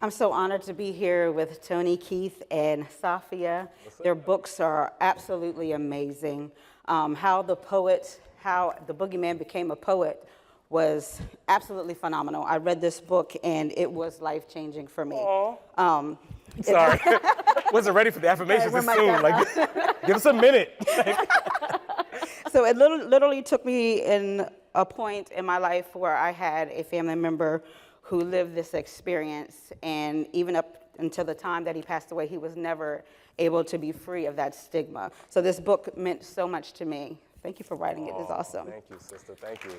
I'm so honored to be here with Tony, Keith, and Safia. Their books are absolutely amazing. How the boogeyman became a poet was absolutely phenomenal. I read this book and it was life-changing for me. Sorry, wasn't ready for the affirmations this soon. Like, give us a minute. So it literally took me in a point in my life where I had a family member who lived this experience, and even up until the time that he passed away, he was never able to be free of that stigma. So this book meant so much to me. Thank you for writing it. It's awesome. Thank you, sister. Thank you.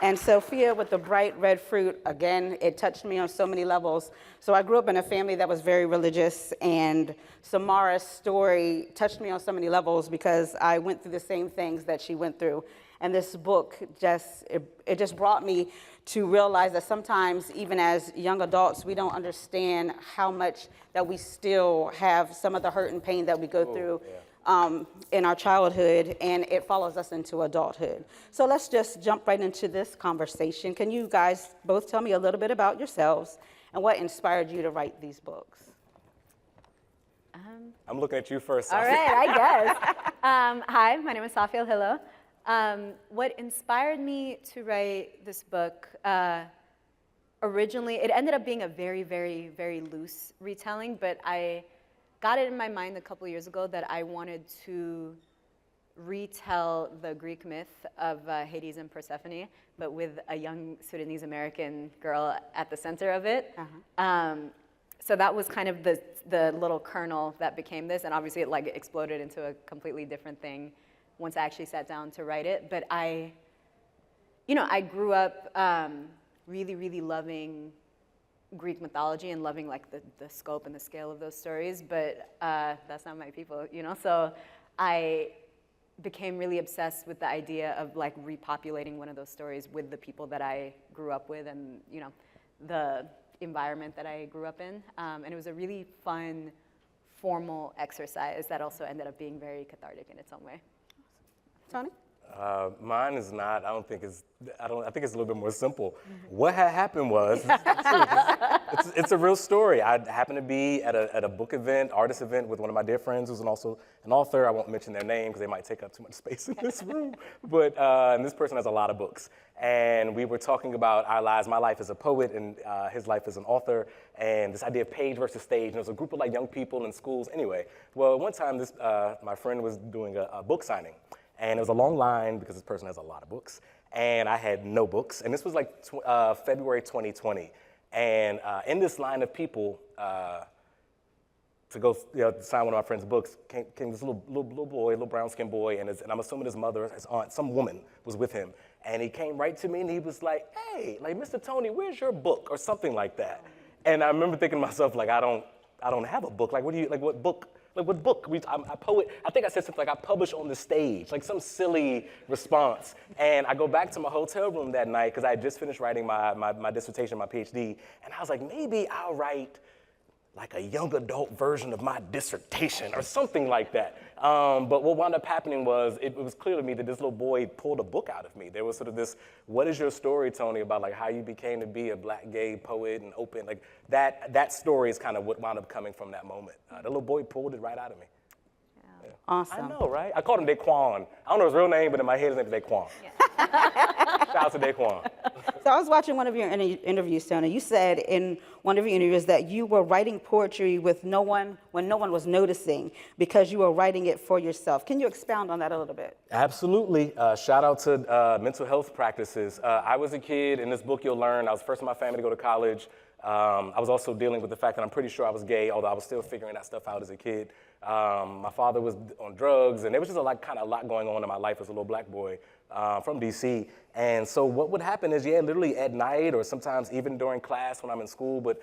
And Sophia with the bright red fruit, again, it touched me on so many levels. So I grew up in a family that was very religious, and Samara's story touched me on so many levels because I went through the same things that she went through. And this book it just brought me to realize that sometimes, even as young adults, we don't understand how much that we still have some of the hurt and pain that we go through. In our childhood, and it follows us into adulthood. So let's just jump right into this conversation. Can you guys both tell me a little bit about yourselves and what inspired you to write these books? I'm looking at you first. All right, I guess. Hi, my name is Safia Hillo. What inspired me to write this book, originally, it ended up being a very, very, very loose retelling, but I got it in my mind a couple years ago that I wanted to retell the Greek myth of Hades and Persephone, but with a young Sudanese American girl at the center of it. So that was kind of the little kernel that became this, and obviously it exploded into a completely different thing once I actually sat down to write it. But I grew up really, really loving Greek mythology and loving the scope and the scale of those stories, but that's not my people, So I became really obsessed with the idea of repopulating one of those stories with the people that I grew up with and the environment that I grew up in, and it was a really fun, formal exercise that also ended up being very cathartic in its own way. Tony? Mine is not, I think it's a little bit more simple. What had happened was, it's a real story. I happened to be at a book event, artist event with one of my dear friends who's also an author. I won't mention their name because they might take up too much space in this room. But and this person has a lot of books. And we were talking about our lives, my life as a poet and his life as an author, and this idea of page versus stage. And there was a group of young people in schools. Anyway, well, one time my friend was doing a book signing. And it was a long line because this person has a lot of books. And I had no books. And this was February 2020. And in this line of people to go sign one of my friend's books came this little boy, little brown-skinned boy, and I'm assuming his mother, his aunt, some woman was with him. And he came right to me and he was like, hey, Mr. Tony, where's your book? Or something like that. And I remember thinking to myself, I don't have a book. What book? What book? I'm a poet. I think I said something I publish on the stage, some silly response. And I go back to my hotel room that night because I had just finished writing my dissertation, my PhD. And I was like, maybe I'll write a young adult version of my dissertation or something like that. But what wound up happening was, it was clear to me that this little boy pulled a book out of me. There was sort of this, what is your story, Tony, about how you became to be a black gay poet and open, that story is kind of what wound up coming from that moment. The little boy pulled it right out of me. Yeah. Awesome. I know, right? I called him Daquan. I don't know his real name, but in my head his name is Daquan. Yeah. Shout out to Daquan. So I was watching one of your interviews, Tony. You said in one of your interviews that you were writing poetry when no one was noticing because you were writing it for yourself. Can you expound on that a little bit? Absolutely. Shout out to mental health practices. I was a kid, in this book you'll learn, I was first in my family to go to college. I was also dealing with the fact that I'm pretty sure I was gay, although I was still figuring that stuff out as a kid. My father was on drugs, and there was just a lot going on in my life as a little black boy from DC. And so what would happen is, literally at night or sometimes even during class when I'm in school, but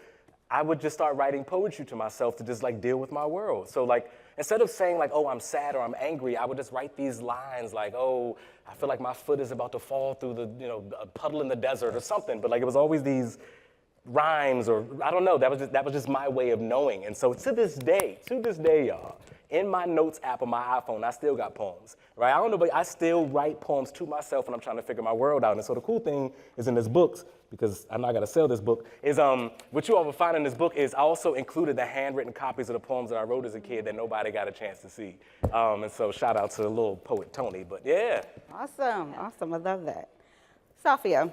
I would just start writing poetry to myself to just deal with my world. So instead of saying oh, I'm sad or I'm angry, I would just write these lines oh, I feel like my foot is about to fall through the a puddle in the desert or something. But it was always these rhymes, or I don't know, that was just my way of knowing. And so to this day, y'all, In my notes app on my iPhone, I still got poems, right? I don't know, but I still write poems to myself when I'm trying to figure my world out. And so the cool thing is in this book, because I know I gotta sell this book, is what you all will find in this book is I also included the handwritten copies of the poems that I wrote as a kid that nobody got a chance to see. And so shout out to the little poet Tony, but yeah. Awesome, awesome, I love that. Safia,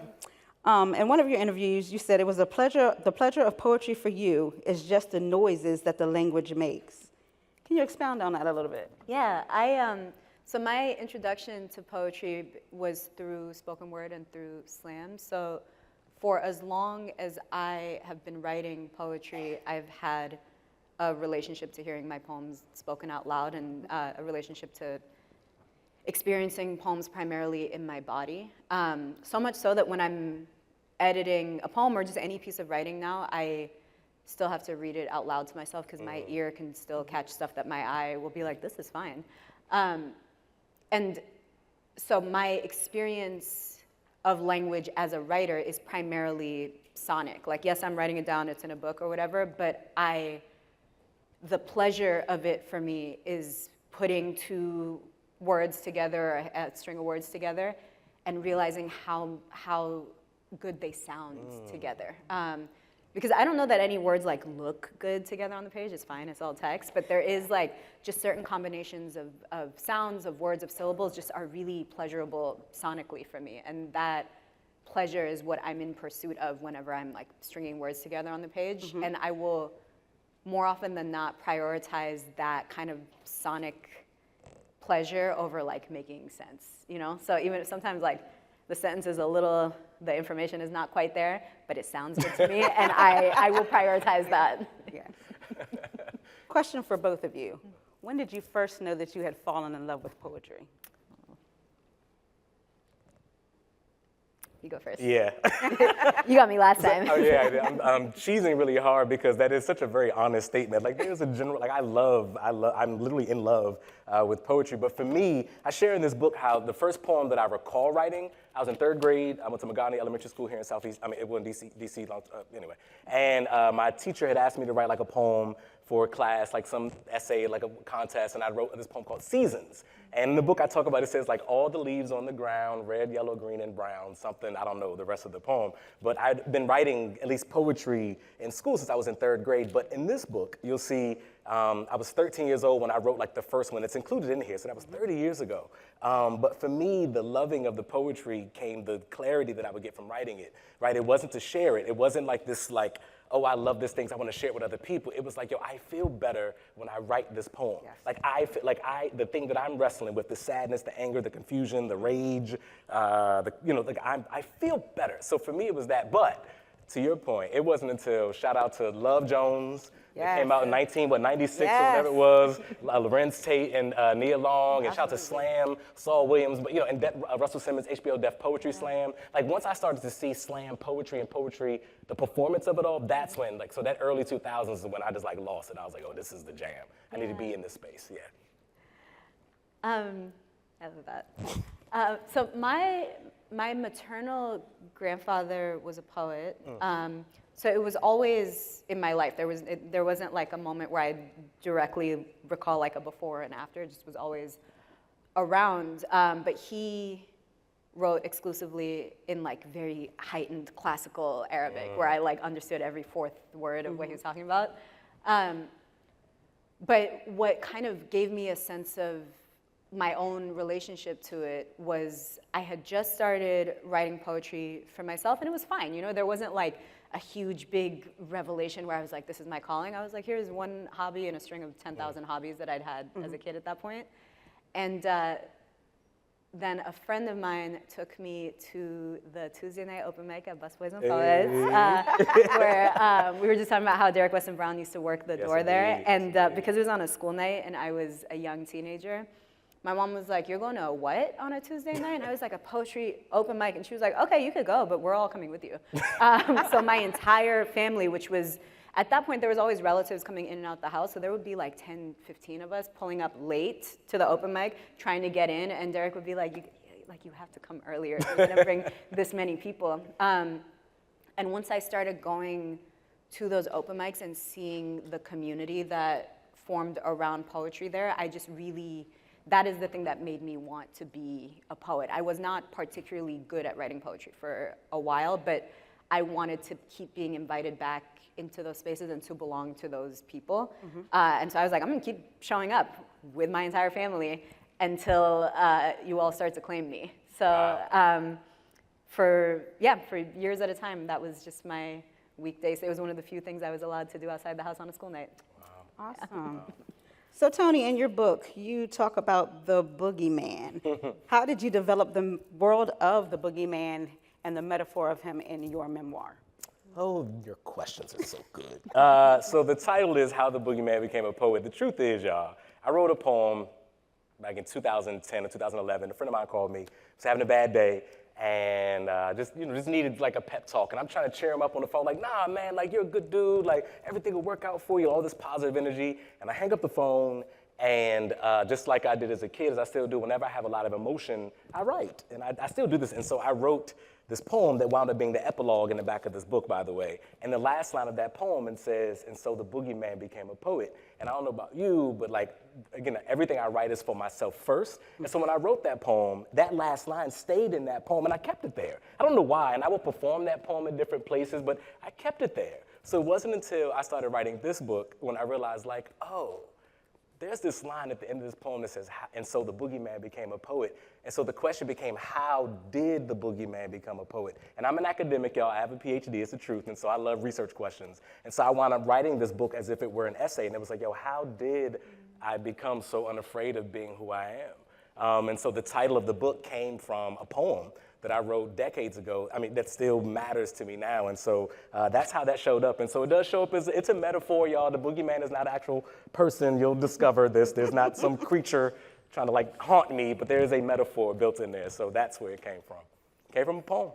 in one of your interviews, you said it was the pleasure of poetry for you is just the noises that the language makes. Can you expound on that a little bit? Yeah, so my introduction to poetry was through spoken word and through slam. So for as long as I have been writing poetry, I've had a relationship to hearing my poems spoken out loud and a relationship to experiencing poems primarily in my body. So much so that when I'm editing a poem or just any piece of writing now, I still have to read it out loud to myself because my ear can still catch stuff that my eye will be like, this is fine. And so my experience of language as a writer is primarily sonic. Like, yes, I'm writing it down, it's in a book or whatever, but the pleasure of it for me is putting two words together, or a string of words together, and realizing how good they sound together. Because I don't know that any words like look good together on the page. It's fine, it's all text. But there is like just certain combinations of sounds, of words, of syllables just are really pleasurable sonically for me. And that pleasure is what I'm in pursuit of whenever I'm like stringing words together on the page. And I will more often than not prioritize that kind of sonic pleasure over like making sense, you know? So even if sometimes like the sentence is a little, the information is not quite there, but it sounds good to me, and I will prioritize that. Yeah. Question for both of you. When did you first know that you had fallen in love with poetry? You go first. Yeah. You got me last time. Oh yeah, I'm cheesing really hard because that is such a very honest statement. Like there's a general, like I'm literally in love with poetry. But for me, I share in this book how the first poem that I recall writing, I was in 3rd grade. I went to Magani Elementary School here in Southeast. I mean, it was in DC anyway. And my teacher had asked me to write like a poem for a class, like some essay, like a contest, and I wrote this poem called Seasons. And in the book I talk about, it says like all the leaves on the ground, red, yellow, green, and brown, something, I don't know the rest of the poem. But I'd been writing at least poetry in school since I was in 3rd grade. But in this book, you'll see I was 13 years old when I wrote like the first one. It's included in here, so that was 30 years ago. But for me, the loving of the poetry came the clarity that I would get from writing it, right? It wasn't to share it. It wasn't like this like, oh, I love this thing, so I want to share it with other people. It was like, yo, I feel better when I write this poem. Yes. The thing that I'm wrestling with, the sadness, the anger, the confusion, the rage, I feel better. So for me, it was that. But to your point, it wasn't until, shout out to Love Jones, Yes. It came out in 96 Yes. or whatever it was, Lorenz Tate and Nia Long, and shout out to Slam, Saul Williams, but and Russell Simmons, HBO Def Poetry Slam. Like once I started to see slam poetry and poetry, the performance of it all, that's when, so that early 2000s is when I just lost it. I was like, oh, this is the jam. I need to be in this space, yeah. I love that. So my maternal grandfather was a poet. So it was always in my life. There wasn't like a moment where I directly recall like a before and after. It just was always around. But he wrote exclusively in like very heightened classical Arabic, where I like understood every fourth word of what he was talking about. But what kind of gave me a sense of my own relationship to it was I had just started writing poetry for myself, and it was fine. There wasn't like a huge, big revelation where I was like, this is my calling. I was like, here's one hobby in a string of 10,000 hobbies that I'd had as a kid at that point. And then a friend of mine took me to the Tuesday night open mic at Busboys and Poets, where we were just talking about how Derek Weston Brown used to work the door there. And because it was on a school night and I was a young teenager, my mom was like, you're going to a what on a Tuesday night? And I was like, a poetry open mic. And she was like, okay, you could go, but we're all coming with you. So my entire family, which was, at that point, there was always relatives coming in and out the house. So there would be like 10, 15 of us pulling up late to the open mic, trying to get in. And Derek would be like, you have to come earlier. You're going to bring this many people. And once I started going to those open mics and seeing the community that formed around poetry there. I just really, that is the thing that made me want to be a poet. I was not particularly good at writing poetry for a while, but I wanted to keep being invited back into those spaces and to belong to those people. And so I was like, I'm gonna keep showing up with my entire family until you all start to claim me. So for years at a time, that was just my weekdays. It was one of the few things I was allowed to do outside the house on a school night. Awesome. So Tony, in your book, you talk about the boogeyman. How did you develop the world of the boogeyman and the metaphor of him in your memoir? Oh, your questions are so good. So the title is How the Boogeyman Became a Poet. The truth is, y'all, I wrote a poem back in 2010 or 2011. A friend of mine called me, was having a bad day, and just needed like a pep talk. And I'm trying to cheer him up on the phone, like, nah, man, like, you're a good dude, like, everything will work out for you, all this positive energy. And I hang up the phone, and just like I did as a kid, as I still do, whenever I have a lot of emotion, I write. And I still do this. And so I wrote this poem that wound up being the epilogue in the back of this book, by the way. And the last line of that poem, it says, and so the boogeyman became a poet. And I don't know about you, but like, again, everything I write is for myself first. And so when I wrote that poem, that last line stayed in that poem, and I kept it there. I don't know why, and I will perform that poem in different places, but I kept it there. So it wasn't until I started writing this book when I realized, like, oh, there's this line at the end of this poem that says, and so the boogeyman became a poet. And so the question became, how did the boogeyman become a poet? And I'm an academic, y'all. I have a PhD, it's the truth, and so I love research questions. And so I wound up writing this book as if it were an essay, and it was like, yo, how did I become so unafraid of being who I am? And so the title of the book came from a poem that I wrote decades ago, that still matters to me now. And so that's how that showed up. And so it does show up as, it's a metaphor, y'all. The boogeyman is not an actual person. You'll discover this. There's not some creature trying to like haunt me, but there is a metaphor built in there. So that's where it came from. It came from a poem.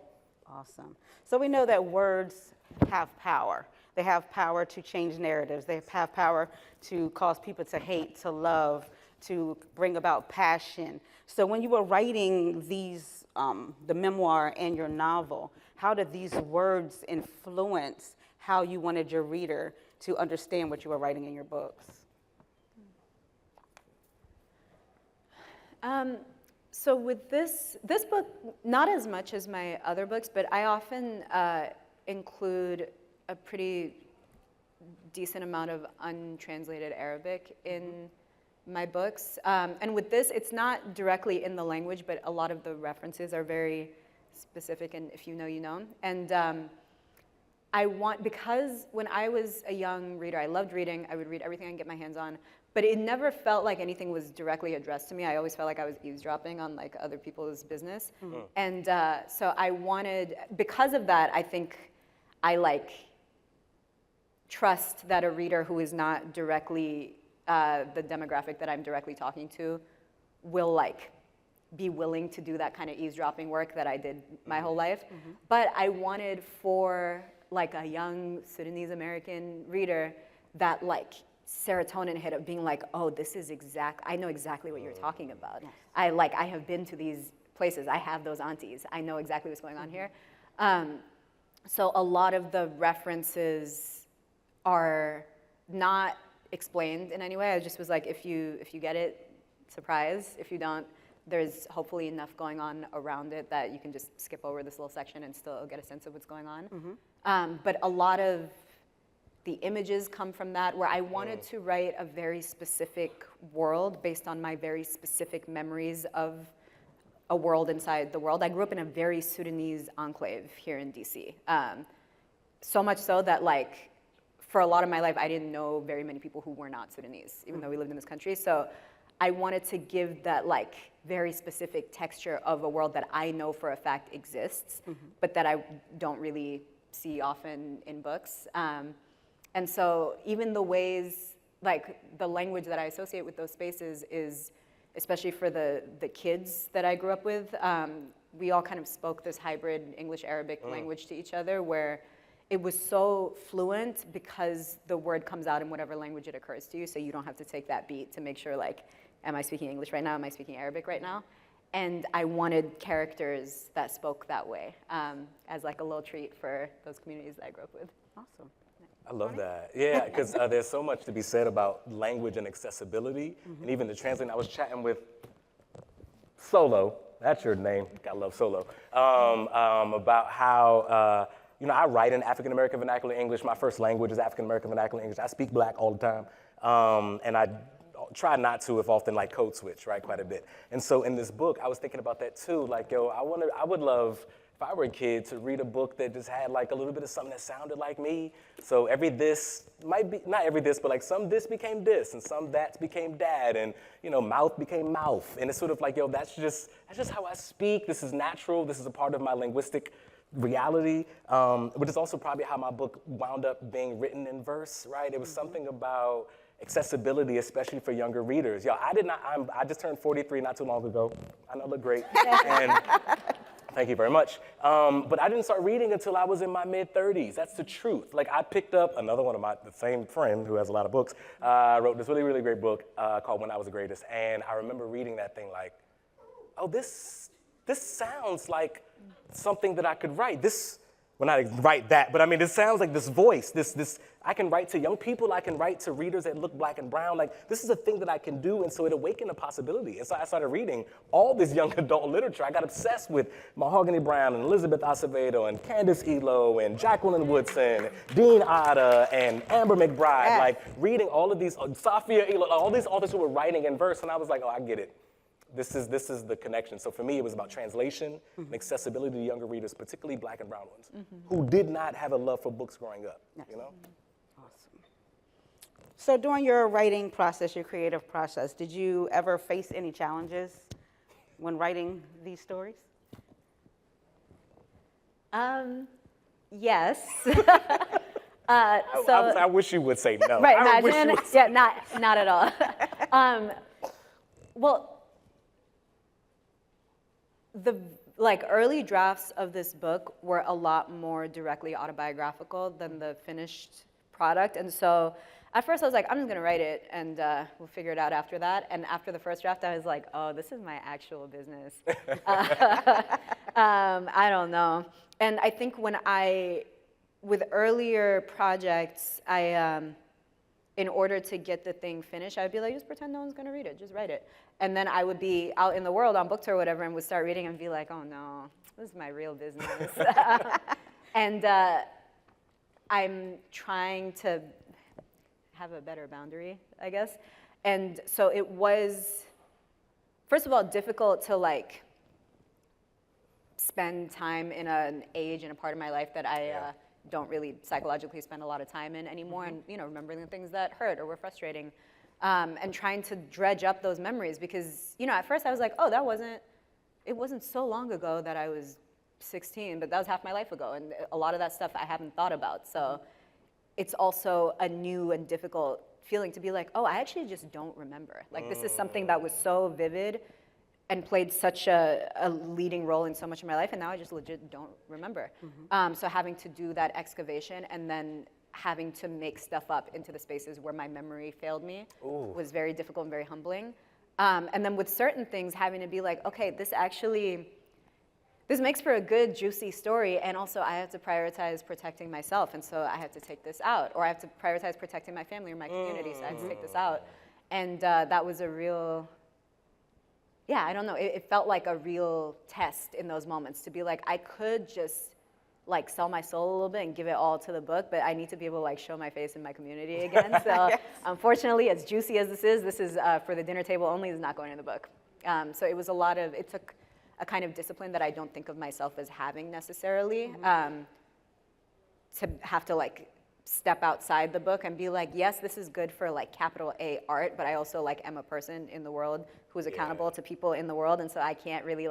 Awesome. So we know that words have power. They have power to change narratives. They have power to cause people to hate, to love, to bring about passion. So when you were writing these, the memoir and your novel, how did these words influence how you wanted your reader to understand what you were writing in your books? So with this book, not as much as my other books, but I often include a pretty decent amount of untranslated Arabic in my books. And with this, it's not directly in the language, but a lot of the references are very specific, and if you know, you know. And because when I was a young reader, I loved reading, I would read everything I could get my hands on, but it never felt like anything was directly addressed to me. I always felt like I was eavesdropping on like other people's business. Mm-hmm. And so I wanted, because of that, I think I like trust that a reader who is not directly the demographic that I'm directly talking to will like be willing to do that kind of eavesdropping work that I did my whole life. Mm-hmm. But I wanted for like a young Sudanese American reader that like serotonin hit of being like, oh, this is I know exactly what you're talking about. Yes. I have been to these places. I have those aunties. I know exactly what's going on here. So a lot of the references are not explained in any way. I just was like, if you get it, surprise. If you don't, there's hopefully enough going on around it that you can just skip over this little section and still get a sense of what's going on. Mm-hmm. But a lot of the images come from that, where I wanted to write a very specific world based on my very specific memories of a world inside the world. I grew up in a very Sudanese enclave here in DC. So much so that like, for a lot of my life, I didn't know very many people who were not Sudanese, even though we lived in this country. So I wanted to give that like very specific texture of a world that I know for a fact exists, but that I don't really see often in books. And so even the ways, like the language that I associate with those spaces is, especially for the kids that I grew up with, we all kind of spoke this hybrid English-Arabic language to each other, where it was so fluent because the word comes out in whatever language it occurs to you, so you don't have to take that beat to make sure, like, am I speaking English right now? Am I speaking Arabic right now? And I wanted characters that spoke that way as like a little treat for those communities that I grew up with. Awesome. I love that. Yeah, because there's so much to be said about language and accessibility, and even the translating. I was chatting with Solo, that's your name, I love Solo, about how, I write in African American vernacular English. My first language is African American vernacular English. I speak Black all the time, and I try not to, if often, like code switch, right, quite a bit. And so in this book, I was thinking about that too. Like, I would love, if I were a kid, to read a book that just had like a little bit of something that sounded like me. So every this might be, not every this, but like some this became this, and some that became dad, and mouth became mouth. And it's sort of like, that's just how I speak. This is natural. This is a part of my linguistic reality, which is also probably how my book wound up being written in verse, right? It was something about accessibility, especially for younger readers. I just turned 43 not too long ago. I know I look great. And thank you very much. But I didn't start reading until I was in my mid-30s. That's the truth. Like, I picked up another one of the same friend who has a lot of books, wrote this really, really great book called When I Was the Greatest. And I remember reading that thing like, oh, this sounds like something that I could write. Well, not write that, but I mean, it sounds like this voice, this, I can write to young people, I can write to readers that look Black and brown. Like, this is a thing that I can do, and so it awakened a possibility. And so I started reading all this young adult literature. I got obsessed with Mahogany Brown and Elizabeth Acevedo and Candace Elo and Jacqueline Woodson, Dean Otta and Amber McBride, like reading all of these, Safia Elo, all these authors who were writing in verse, and I was like, oh, I get it. This is the connection. So for me, it was about translation and accessibility to younger readers, particularly Black and brown ones, who did not have a love for books growing up, Awesome. So during your writing process, your creative process, did you ever face any challenges when writing these stories? Yes. I wish you would say no. Right, I wish you imagine. would say Yeah, not at all. Well, the early drafts of this book were a lot more directly autobiographical than the finished product, and so at first I was like, I'm just gonna write it, and we'll figure it out after that. And after the first draft, I was like, oh, this is my actual business. I don't know. And I think with earlier projects, in order to get the thing finished, I'd be like, just pretend no one's gonna read it, just write it. And then I would be out in the world on book tour or whatever, and would start reading and be like, oh no, this is my real business. And I'm trying to have a better boundary, I guess. And so it was, first of all, difficult to spend time in an age and a part of my life that I don't really psychologically spend a lot of time in anymore, and remembering the things that hurt or were frustrating, and trying to dredge up those memories, because at first I was like, oh, it wasn't so long ago that I was 16, but that was half my life ago, and a lot of that stuff I haven't thought about. So it's also a new and difficult feeling to be like, oh, I actually just don't remember. Like, this is something that was so vivid and played such a leading role in so much of my life, and now I just legit don't remember. So having to do that excavation and then having to make stuff up into the spaces where my memory failed me was very difficult and very humbling. And then with certain things, having to be like, okay, this makes for a good, juicy story, and also I have to prioritize protecting myself, and so I have to take this out. Or I have to prioritize protecting my family or my community, so I have to take this out. And that was a real, I don't know, it felt like a real test in those moments to be like, I could just sell my soul a little bit and give it all to the book, but I need to be able to show my face in my community again. So unfortunately, as juicy as this is for the dinner table only, is not going in the book. So it was it took a kind of discipline that I don't think of myself as having necessarily, to have to step outside the book and be like, yes, this is good for capital A art, but I also am a person in the world who is accountable to people in the world, and so I can't really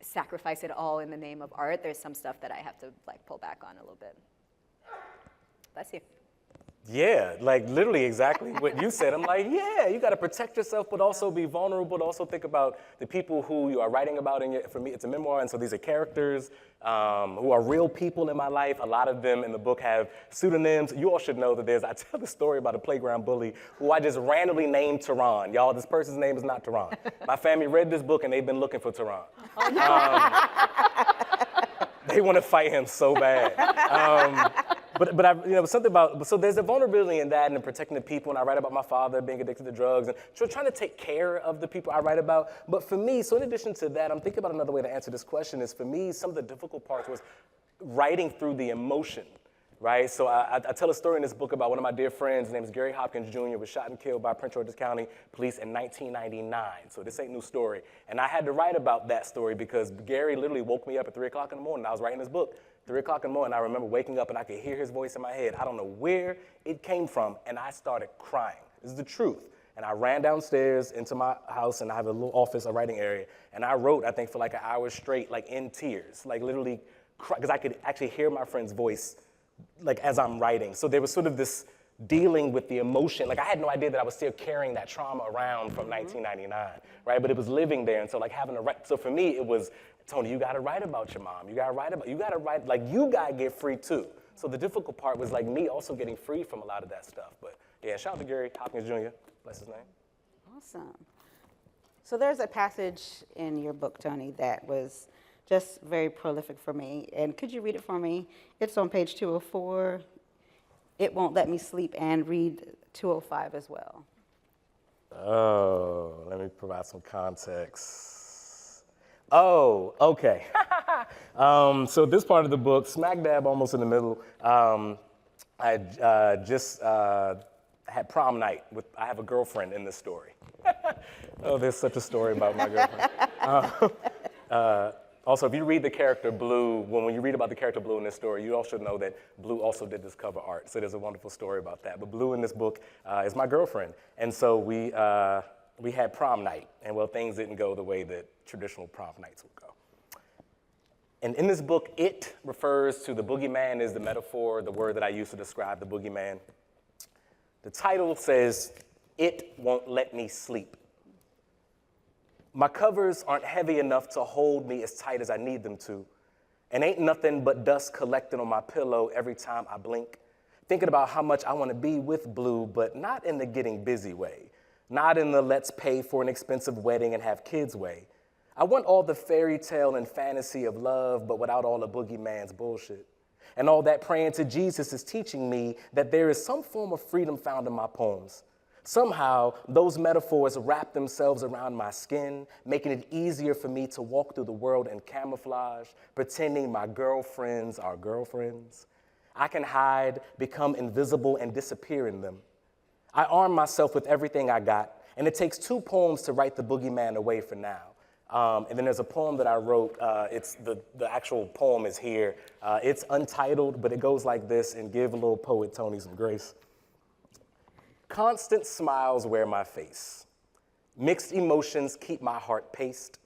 sacrifice it all in the name of art. There's some stuff that I have to pull back on a little bit. Bless you. Yeah, literally exactly what you said. I'm like, yeah, you got to protect yourself, but also be vulnerable, but also think about the people who you are writing about. For me, it's a memoir, and so these are characters who are real people in my life. A lot of them in the book have pseudonyms. You all should know that I tell the story about a playground bully who I just randomly named Tehran. Y'all, this person's name is not Tehran. My family read this book, and they've been looking for Tehran. Oh, no. They want to fight him so bad. but I, something about, so there's a vulnerability in that and in protecting the people, and I write about my father being addicted to drugs and trying to take care of the people I write about. But for me, so in addition to that, I'm thinking about another way to answer this question is, for me, some of the difficult parts was writing through the emotion, right? So I tell a story in this book about one of my dear friends, his name is Gary Hopkins Jr., was shot and killed by Prince George's County Police in 1999. So this ain't new story. And I had to write about that story because Gary literally woke me up at 3 o'clock in the morning. I was writing this book. 3 o'clock in the morning, I remember waking up and I could hear his voice in my head. I don't know where it came from, and I started crying. This is the truth. And I ran downstairs into my house, and I have a little office, a writing area, and I wrote, I think, for like an hour straight, like in tears, like literally, because I could actually hear my friend's voice, like as I'm writing. So there was sort of this dealing with the emotion. Like I had no idea that I was still carrying that trauma around from 1999, right? But it was living there, and so like having to write. So for me, it was, Tony, you gotta write about your mom. You gotta write, like you gotta get free too. So the difficult part was like me also getting free from a lot of that stuff. But yeah, shout out to Gary Hopkins Jr., bless his name. Awesome. So there's a passage in your book, Tony, that was just very prolific for me. And could you read it for me? It's on page 204. It won't let me sleep, and read 205 as well. Oh, let me provide some context. Oh, okay. So this part of the book, smack dab almost in the middle, I just had prom night with, I have a girlfriend in this story. Oh, there's such a story about my girlfriend. Also, if you read the character Blue, when you read about the character Blue in this story, you also know that Blue also did this cover art. So there's a wonderful story about that. But Blue in this book is my girlfriend. And so we had prom night. And well, things didn't go the way that traditional prom nights would go. And in this book, it refers to the boogeyman is the metaphor, the word that I use to describe the boogeyman. The title says, "It won't let me sleep." My covers aren't heavy enough to hold me as tight as I need them to. And ain't nothing but dust collecting on my pillow every time I blink. Thinking about how much I want to be with Blue, but not in the getting busy way. Not in the let's pay for an expensive wedding and have kids way. I want all the fairy tale and fantasy of love, but without all the boogeyman's bullshit. And all that praying to Jesus is teaching me that there is some form of freedom found in my poems. Somehow, those metaphors wrap themselves around my skin, making it easier for me to walk through the world in camouflage, pretending my girlfriends are girlfriends. I can hide, become invisible, and disappear in them. I arm myself with everything I got, and it takes 2 poems to write the boogeyman away for now. And then there's a poem that I wrote. It's the actual poem is here. It's untitled, but it goes like this, and give a little poet Tony some grace. Constant smiles wear my face. Mixed emotions keep my heart paced.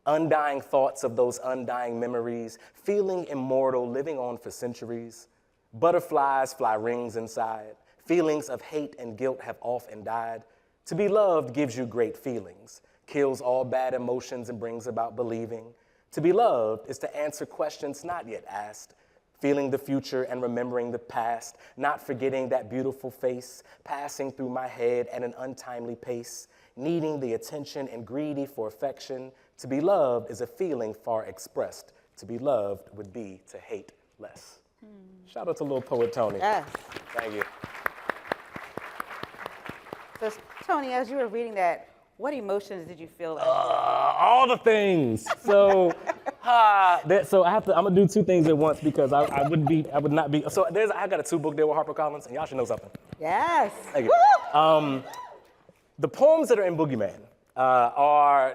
Undying thoughts of those undying memories, feeling immortal, living on for centuries. Butterflies fly rings inside. Feelings of hate and guilt have often died. To be loved gives you great feelings, kills all bad emotions and brings about believing. To be loved is to answer questions not yet asked, feeling the future and remembering the past, not forgetting that beautiful face, passing through my head at an untimely pace, needing the attention and greedy for affection. To be loved is a feeling far expressed. To be loved would be to hate less. Shout out to little poet Tony. Yes. Thank you. So, Tony, as you were reading that, what emotions did you feel? All the things. So, so I'm gonna do 2 things at once because I would not be. So I got a 2-book deal with HarperCollins, and y'all should know something. Yes. Thank you. The poems that are in Boogeyman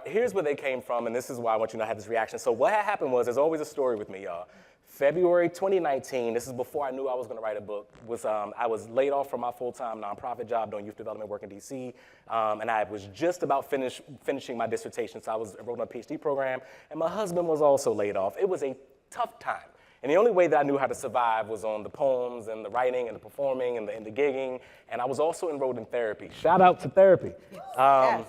here's where they came from, and this is why I want you to have this reaction. So what had happened was, there's always a story with me, y'all. February 2019, this is before I knew I was gonna write a book, I was laid off from my full-time nonprofit job doing youth development work in DC, and I was just about finishing my dissertation, so I was enrolled in a PhD program, and my husband was also laid off. It was a tough time. And the only way that I knew how to survive was on the poems and the writing and the performing and the gigging, and I was also enrolled in therapy. Shout out to therapy. Yes.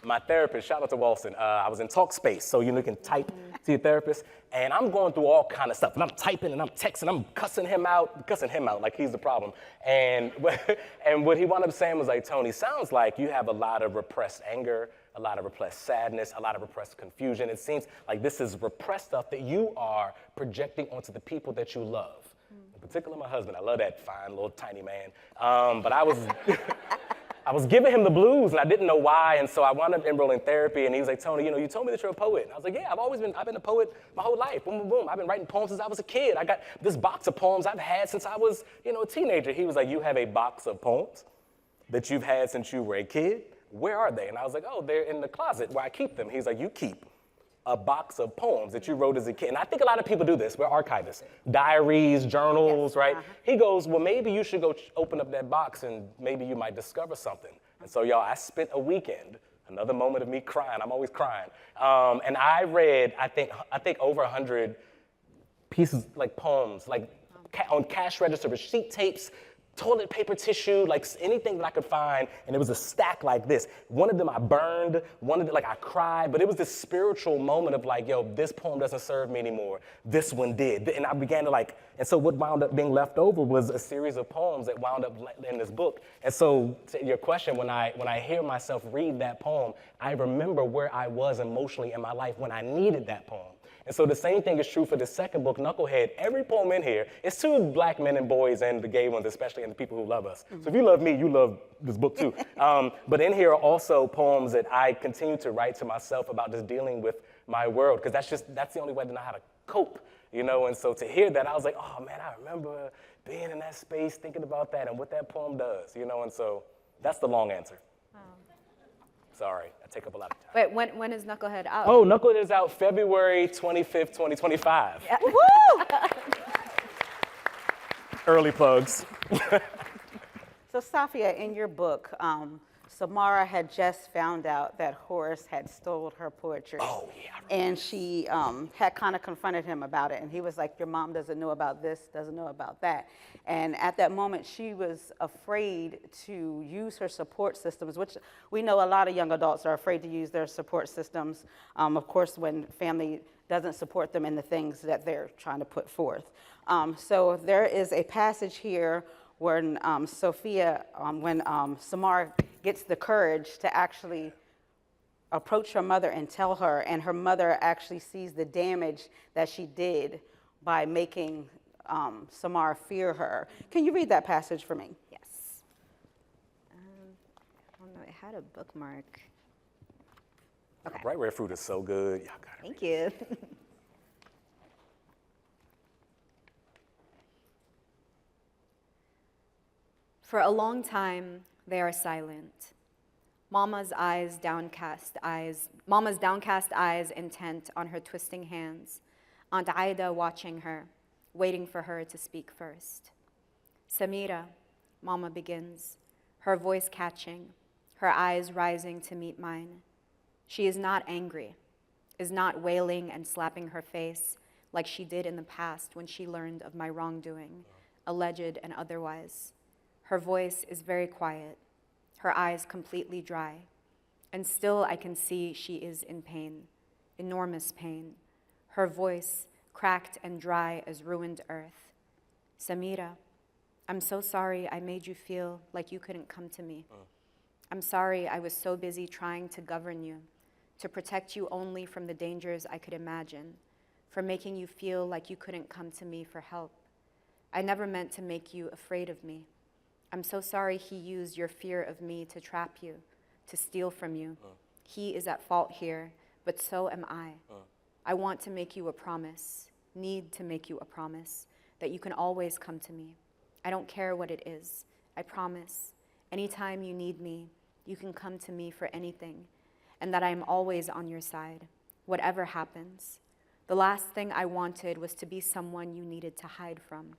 My therapist, shout out to Walston, I was in Talkspace, so you can type to your therapist, and I'm going through all kind of stuff, and I'm typing and I'm texting, I'm cussing him out like he's the problem. And what he wound up saying was like, Tony, sounds like you have a lot of repressed anger, a lot of repressed sadness, a lot of repressed confusion. It seems like this is repressed stuff that you are projecting onto the people that you love. particularly my husband. I love that fine little tiny man. But I was, I was giving him the blues, and I didn't know why, and so I wound up enrolling in therapy, and he was like, Tony, you told me that you're a poet. And I was like, yeah, I've been a poet my whole life, boom, boom, boom. I've been writing poems since I was a kid. I got this box of poems I've had since I was, a teenager. He was like, you have a box of poems that you've had since you were a kid? Where are they? And I was like, oh, they're in the closet where I keep them. He's like, you keep a box of poems that you wrote as a kid. And I think a lot of people do this. We're archivists. Diaries, journals, right? He goes, well, maybe you should go open up that box and maybe you might discover something. And so, y'all, I spent a weekend, another moment of me crying. I'm always crying. And I read, I think over 100 pieces, like poems, like on cash register, receipt tapes, toilet paper tissue, like anything that I could find, and it was a stack like this. One of them I burned, one of them, like I cried, but it was this spiritual moment of like, yo, this poem doesn't serve me anymore. This one did. And I began to and so what wound up being left over was a series of poems that wound up in this book. And so to your question, when I hear myself read that poem, I remember where I was emotionally in my life when I needed that poem. And so the same thing is true for the second book, Knucklehead. Every poem in here is to black men and boys and the gay ones especially, and the people who love us. So if you love me, you love this book too. But in here are also poems that I continue to write to myself about just dealing with my world, because that's the only way to know how to cope, And so to hear that, I was like, oh man, I remember being in that space, thinking about that and what that poem does, And so that's the long answer. Sorry, I take up a lot of time. Wait, when is Knucklehead out? Oh, Knucklehead is out February 25th, 2025. Yeah. Woo! Early plugs. So Safia, in your book, Samara had just found out that Horace had stolen her poetry. Oh, yeah. And she had kind of confronted him about it. And he was like, your mom doesn't know about this, doesn't know about that. And at that moment, she was afraid to use her support systems, which we know a lot of young adults are afraid to use their support systems, of course, when family doesn't support them in the things that they're trying to put forth. So there is a passage here when Samara gets the courage to actually approach her mother and tell her, and her mother actually sees the damage that she did by making Samara fear her. Can you read that passage for me? Yes. I don't know, it had a bookmark. Okay. Bright red fruit is so good. Y'all got it. Thank you. For a long time, they are silent. Mama's downcast eyes intent on her twisting hands. Aunt Aida watching her, waiting for her to speak first. Samira, Mama begins, her voice catching, her eyes rising to meet mine. She is not angry, is not wailing and slapping her face like she did in the past when she learned of my wrongdoing, alleged and otherwise. Her voice is very quiet, her eyes completely dry, and still I can see she is in pain, enormous pain, her voice cracked and dry as ruined earth. Samira, I'm so sorry I made you feel like you couldn't come to me. I'm sorry I was so busy trying to govern you, to protect you only from the dangers I could imagine, for making you feel like you couldn't come to me for help. I never meant to make you afraid of me. I'm so sorry he used your fear of me to trap you, to steal from you. He is at fault here, but so am I. I want to make you a promise, need to make you a promise, that you can always come to me. I don't care what it is. I promise. Anytime you need me, you can come to me for anything, and that I am always on your side, whatever happens. The last thing I wanted was to be someone you needed to hide from,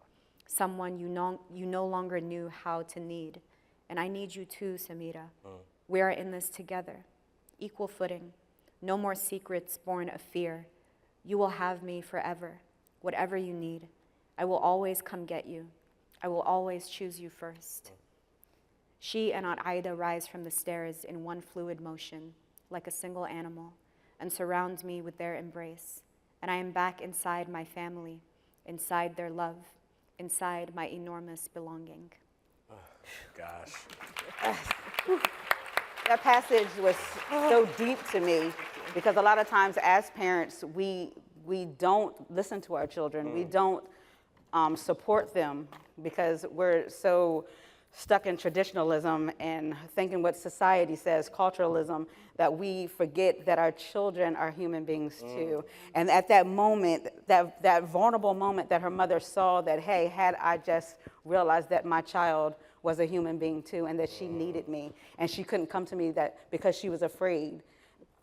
someone you no longer knew how to need. And I need you too, Samira. We are in this together, equal footing, no more secrets born of fear. You will have me forever, whatever you need. I will always come get you. I will always choose you first. She and Aunt Aida rise from the stairs in one fluid motion, like a single animal, and surround me with their embrace. And I am back inside my family, inside their love, inside my enormous belonging. Gosh. That passage was so deep to me because a lot of times as parents, we don't listen to our children. We don't support them, because we're so stuck in traditionalism and thinking what society says, culturalism, that we forget that our children are human beings too. And at that moment, that vulnerable moment that her mother saw that, hey, had I just realized that my child was a human being too and that she needed me and she couldn't come to me that because she was afraid,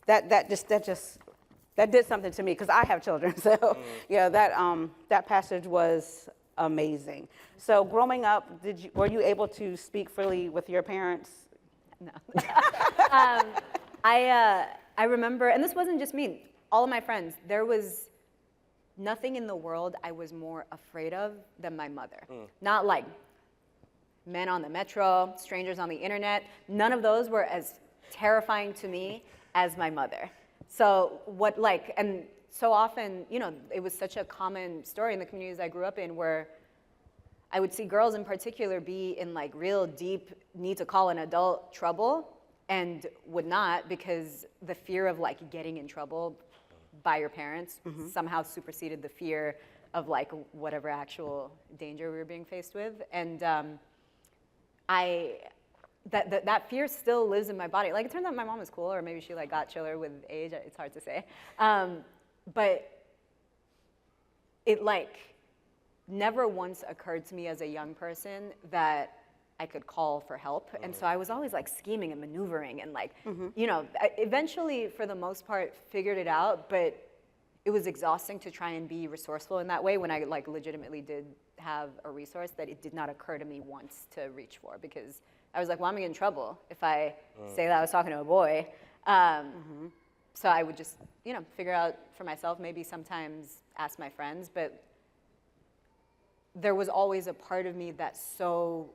that did something to me because I have children. So yeah, that passage was amazing. So growing up, were you able to speak freely with your parents? No. I remember, and this wasn't just me, all of my friends, there was nothing in the world I was more afraid of than my mother. Not like men on the metro, strangers on the internet. None of those were as terrifying to me as my mother. So and so often, it was such a common story in the communities I grew up in where I would see girls in particular be in like real deep need to call an adult trouble and would not because the fear of like getting in trouble by your parents somehow superseded the fear of like whatever actual danger we were being faced with. And that fear still lives in my body. Like it turns out my mom was cool, or maybe she like got chiller with age. It's hard to say, but it like never once occurred to me as a young person that I could call for help. And so I was always like scheming and maneuvering and like, I eventually for the most part figured it out, but it was exhausting to try and be resourceful in that way when I like legitimately did have a resource that it did not occur to me once to reach for, because I was like, well, I'm gonna get in trouble if I say that I was talking to a boy. So I would just, figure out for myself, maybe sometimes ask my friends, but there was always a part of me that so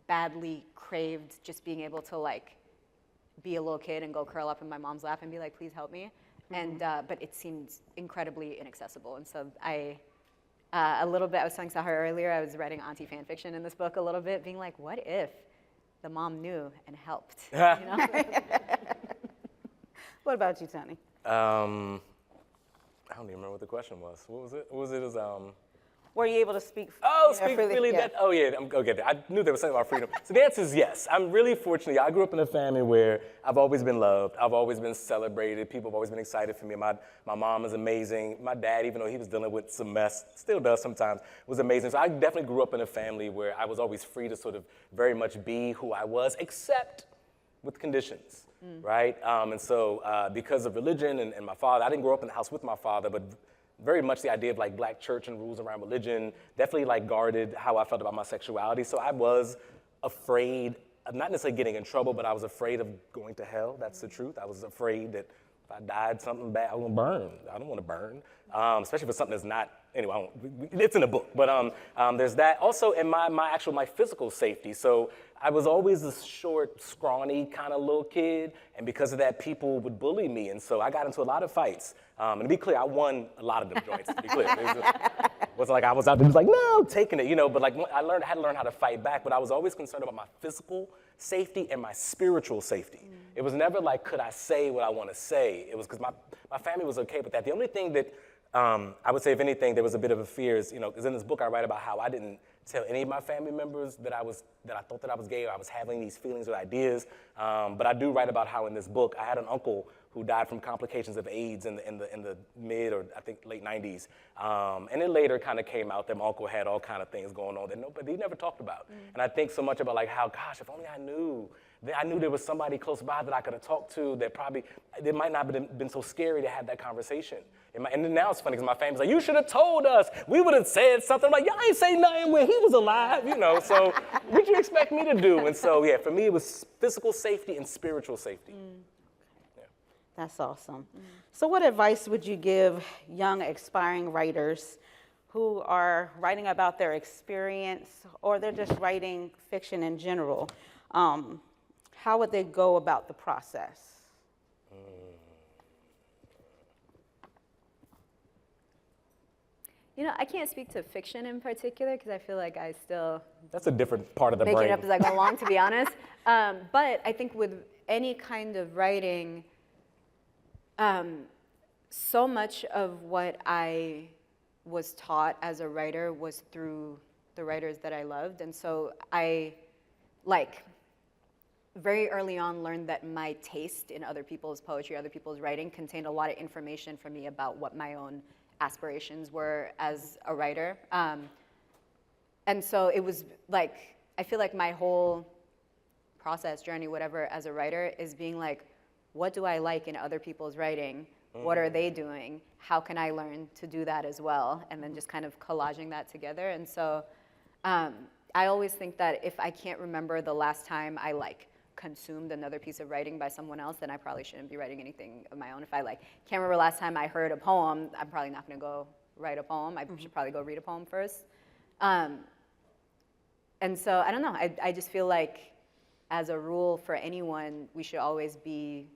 badly craved just being able to like be a little kid and go curl up in my mom's lap and be like, please help me. And, but it seemed incredibly inaccessible. And so I was telling Sahar earlier, I was writing auntie fan fiction in this book a little bit, being like, what if the mom knew and helped? What about you, Tony? I don't even remember what the question was. What was it? Were you able to speak? Speak freely. Yeah. Okay. I knew there was something about freedom. So the answer is yes. I'm really fortunate. I grew up in a family where I've always been loved. I've always been celebrated. People have always been excited for me. My mom is amazing. My dad, even though he was dealing with some mess, still does sometimes, was amazing. So I definitely grew up in a family where I was always free to sort of very much be who I was, except with conditions, right? And so because of religion and my father, I didn't grow up in the house with my father, but very much the idea of like black church and rules around religion definitely like guarded how I felt about my sexuality. So I was afraid of not necessarily getting in trouble, but I was afraid of going to hell. That's the truth. I was afraid that if I died something bad, I was gonna burn. I don't want to burn, especially for something that's not. Anyway, it's in the book, but there's that. Also, in my physical safety. So I was always a short, scrawny kind of little kid, and because of that, people would bully me, and so I got into a lot of fights. And to be clear, I won a lot of them joints. To be clear, it wasn't like I was out there just like no, taking it, But like I had to learn how to fight back. But I was always concerned about my physical safety and my spiritual safety. It was never like could I say what I want to say. It was because my family was okay with that. The only thing that I would say, if anything, there was a bit of a fear is, because in this book I write about how I didn't tell any of my family members that I thought that I was gay or I was having these feelings or ideas. But I do write about how in this book I had an uncle who died from complications of AIDS in the mid or I think late 90s. And it later kind of came out that my uncle had all kind of things going on that nobody never talked about. And I think so much about like how, gosh, if only I knew there was somebody close by that I could have talked to that probably, it might not have been so scary to have that conversation. And then now it's funny because my family's like, you should have told us. We would have said something. I'm like, y'all ain't say nothing when he was alive, so what you expect me to do? And so, yeah, for me it was physical safety and spiritual safety. Yeah. That's awesome. So what advice would you give young aspiring writers who are writing about their experience or they're just writing fiction in general? How would they go about the process? I can't speak to fiction in particular because I feel like I still That's a different part of the make brain. it up as I go along, to be honest. But I think with any kind of writing, so much of what I was taught as a writer was through the writers that I loved. And so I, like, very early on learned that my taste in other people's poetry, other people's writing contained a lot of information for me about what my own aspirations were as a writer. And so it was like, I feel like my whole process, journey, whatever, as a writer is being like, what do I like in other people's writing? What are they doing? How can I learn to do that as well? And then just kind of collaging that together. And so I always think that if I can't remember the last time I consumed another piece of writing by someone else, then I probably shouldn't be writing anything of my own. If I can't remember last time I heard a poem, I'm probably not gonna go write a poem. I should probably go read a poem first. And so I don't know, I just feel like as a rule for anyone, we should always be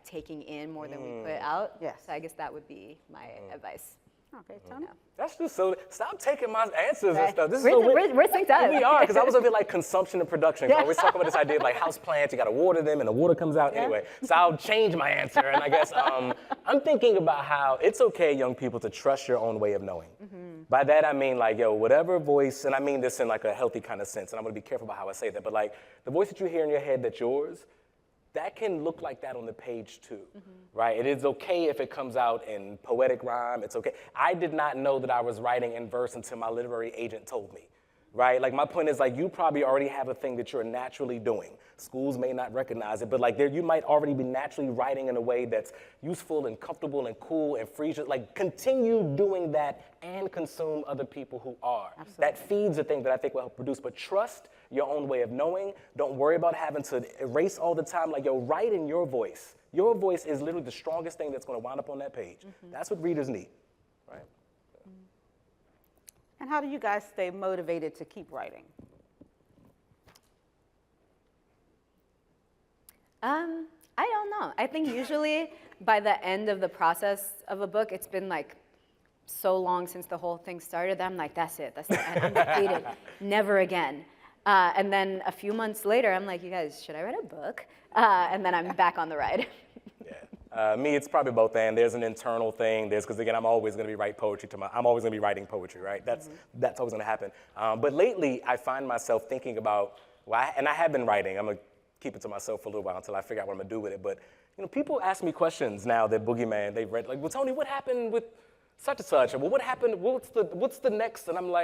taking in more than we put out. Yes. So I guess that would be my advice. Okay, Tony? That's just so. Stop taking my answers and Right. stuff. This is We're- so weird. we're synced up. We are, because I was a bit like consumption and production. Yeah. I always talk about this idea of house plants. You got to water them, and the water comes out anyway. So I'll change my answer, and I guess I'm thinking about how it's okay, young people, to trust your own way of knowing. By that I mean whatever voice, and I mean this in a healthy kind of sense, and I'm going to be careful about how I say that. But the voice that you hear in your head that's yours, that can look like that on the page too, right? It is okay if it comes out in poetic rhyme, it's okay. I did not know that I was writing in verse until my literary agent told me, right? My point is you probably already have a thing that you're naturally doing. Schools may not recognize it, but you might already be naturally writing in a way that's useful and comfortable and cool and free. Continue doing that and consume other people who are. Absolutely. That feeds the thing that I think will help produce, but trust your own way of knowing. Don't worry about having to erase all the time. Write in your voice. Your voice is literally the strongest thing that's going to wind up on that page. That's what readers need, right? And how do you guys stay motivated to keep writing? I don't know. I think usually by the end of the process of a book, it's been so long since the whole thing started that I'm that's it, that's the end, I'm defeated, never again. And then a few months later, I'm you guys, should I write a book? And then I'm back on the ride. Yeah. Me, it's probably both and. There's an internal thing. Because again, I'm always going to be writing poetry I'm always going to be writing poetry, right? That's always going to happen. But lately, I find myself thinking about, and I have been writing. I'm going to keep it to myself for a little while until I figure out what I'm going to do with it. But people ask me questions now that Boogeyman, they've read, well, Tony, what happened with such and such? Or, well, what happened? What's the next? And I'm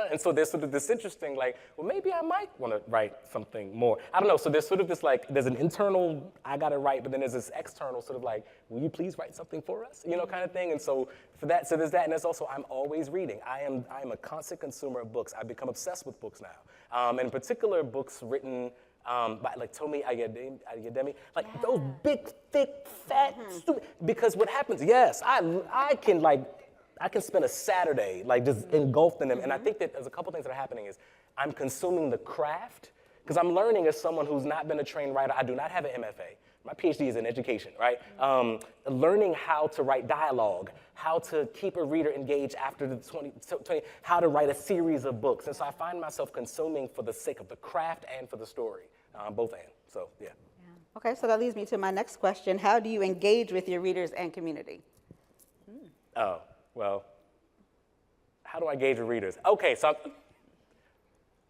and so there's sort of this interesting, well, maybe I might want to write something more. I don't know. So there's sort of this, there's an internal, I got to write, but then there's this external sort of will you please write something for us? Kind of thing. And so for that, so there's that. And there's also, I'm always reading. I am a constant consumer of books. I've become obsessed with books now. And in particular, books written by Tomi Adeyemi, those big, thick, fat, stupid. Because what happens? Yes, I can spend a Saturday just engulfed in them, and I think that there's a couple things that are happening. Is I'm consuming the craft because I'm learning as someone who's not been a trained writer. I do not have an MFA. My PhD is in education, right? Learning how to write dialogue, how to keep a reader engaged after the 20, how to write a series of books. And so I find myself consuming for the sake of the craft and for the story, both and. So, yeah. Okay, so that leads me to my next question. How do you engage with your readers and community? Oh, well, how do I engage with readers? Okay, so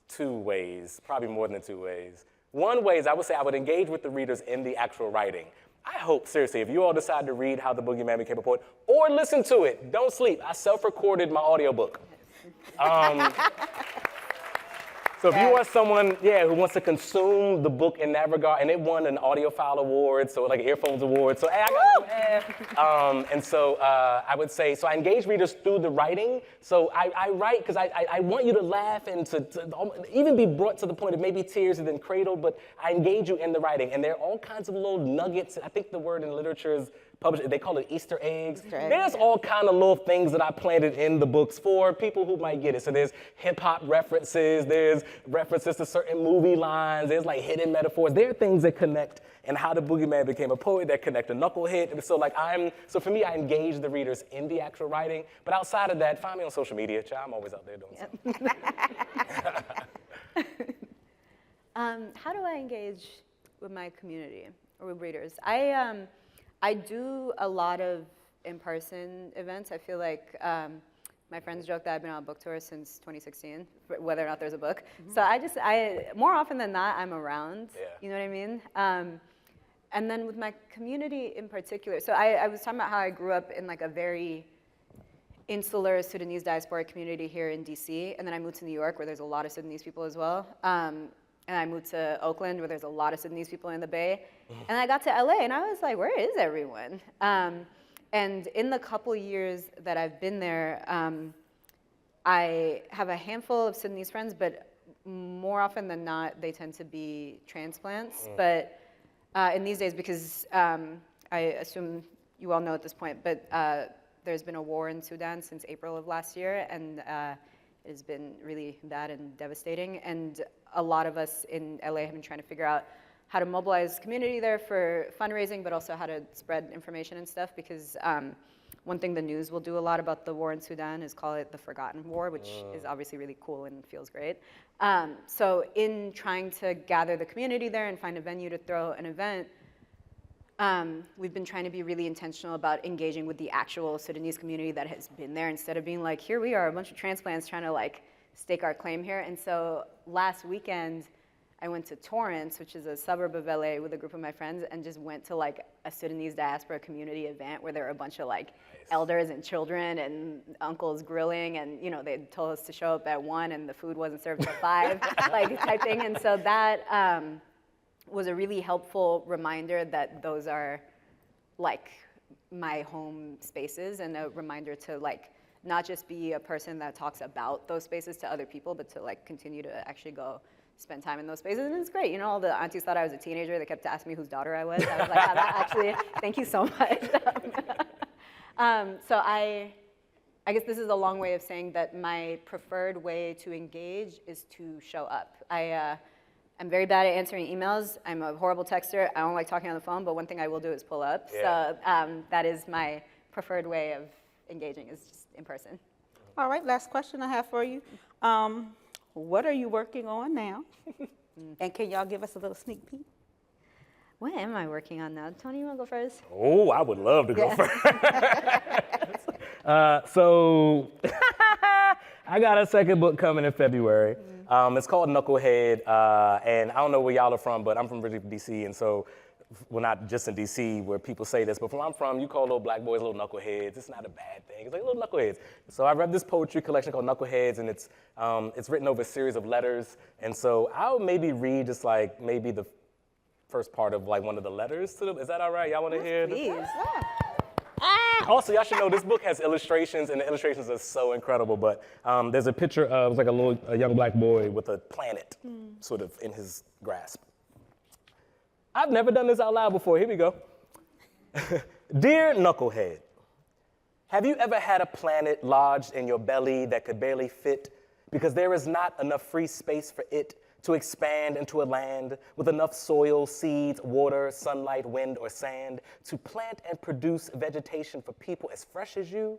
two ways, probably more than two ways. One way is I would say I would engage with the readers in the actual writing. I hope, seriously, if you all decide to read How the Boogeyman Became a Poet, or listen to it, don't sleep. I self-recorded my audiobook. So if you are someone, who wants to consume the book in that regard, and it won an audiophile award, so an earphones award, so hey, I got and so I would say, so I engage readers through the writing. So I write because I want you to laugh and to even be brought to the point of maybe tears and then cradled, but I engage you in the writing. And there are all kinds of little nuggets. I think the word in literature is published, they call it Easter eggs. There's all kind of little things that I planted in the books for people who might get it. So there's hip hop references, there's references to certain movie lines, there's hidden metaphors. There are things that connect and How the Boogeyman Became a Poet that connect a knucklehead. And so for me, I engage the readers in the actual writing. But outside of that, find me on social media. Child, I'm always out there doing something. How do I engage with my community or with readers? I do a lot of in-person events. I feel like my friends joke that I've been on a book tour since 2016, whether or not there's a book. So I more often than not, I'm around. Yeah. You know what I mean? And then with my community in particular, so I was talking about how I grew up in like a very insular Sudanese diasporic community here in DC, and then I moved to New York where there's a lot of Sudanese people as well. And I moved to Oakland where there's a lot of Sudanese people in the Bay. And I got to LA and I was like, where is everyone? And in the couple years that I've been there, I have a handful of Sudanese friends, but more often than not, they tend to be transplants. But in these days, because I assume you all know at this point, but there's been a war in Sudan since April of last year, and it has been really bad and devastating. And a lot of us in LA have been trying to figure out how to mobilize community there for fundraising, but also how to spread information and stuff, because one thing the news will do a lot about the war in Sudan is call it the forgotten war, which is obviously really cool and feels great. So in trying to gather the community there and find a venue to throw an event, we've been trying to be really intentional about engaging with the actual Sudanese community that has been there, instead of being like, here we are, a bunch of transplants trying to like stake our claim here. And so last weekend, I went to Torrance, which is a suburb of LA, with a group of my friends, and just went to like a Sudanese diaspora community event where there were a bunch of like elders and children and uncles grilling, and you know, they told us to show up at 1 and the food wasn't served till 5, like type thing. And so that was a really helpful reminder that those are like my home spaces, and a reminder to like not just be a person that talks about those spaces to other people, but to like continue to actually go spend time in those spaces. And it's great, you know, all the aunties thought I was a teenager. They kept asking me whose daughter I was. I was like, oh, that actually, thank you so much. So I guess this is a long way of saying that my preferred way to engage is to show up. I'm very bad at answering emails. I'm a horrible texter. I don't like talking on the phone, but one thing I will do is pull up. Yeah. So that is my preferred way of engaging, is just in person. All right, last question I have for you. What are you working on now? And can y'all give us a little sneak peek? What am I working on now? Tony, you want to go first? Oh, I would love to go first. So I got a second book coming in February. It's called Knucklehead, and I don't know where y'all are from, but I'm from DC, and so, well, not just in DC where people say this, but where I'm from, you call little black boys little knuckleheads. It's not a bad thing. It's like little knuckleheads. So I read this poetry collection called Knuckleheads, and it's written over a series of letters. And so I'll maybe read just like maybe the first part of like one of the letters to them. Is that all right? Y'all want to hear? Please. Also, y'all should know this book has illustrations, and the illustrations are so incredible. But there's a picture of like a young black boy with a planet sort of in his grasp. I've never done this out loud before. Here we go. Dear Knucklehead, have you ever had a planet lodged in your belly that could barely fit because there is not enough free space for it to expand into a land with enough soil, seeds, water, sunlight, wind, or sand to plant and produce vegetation for people as fresh as you,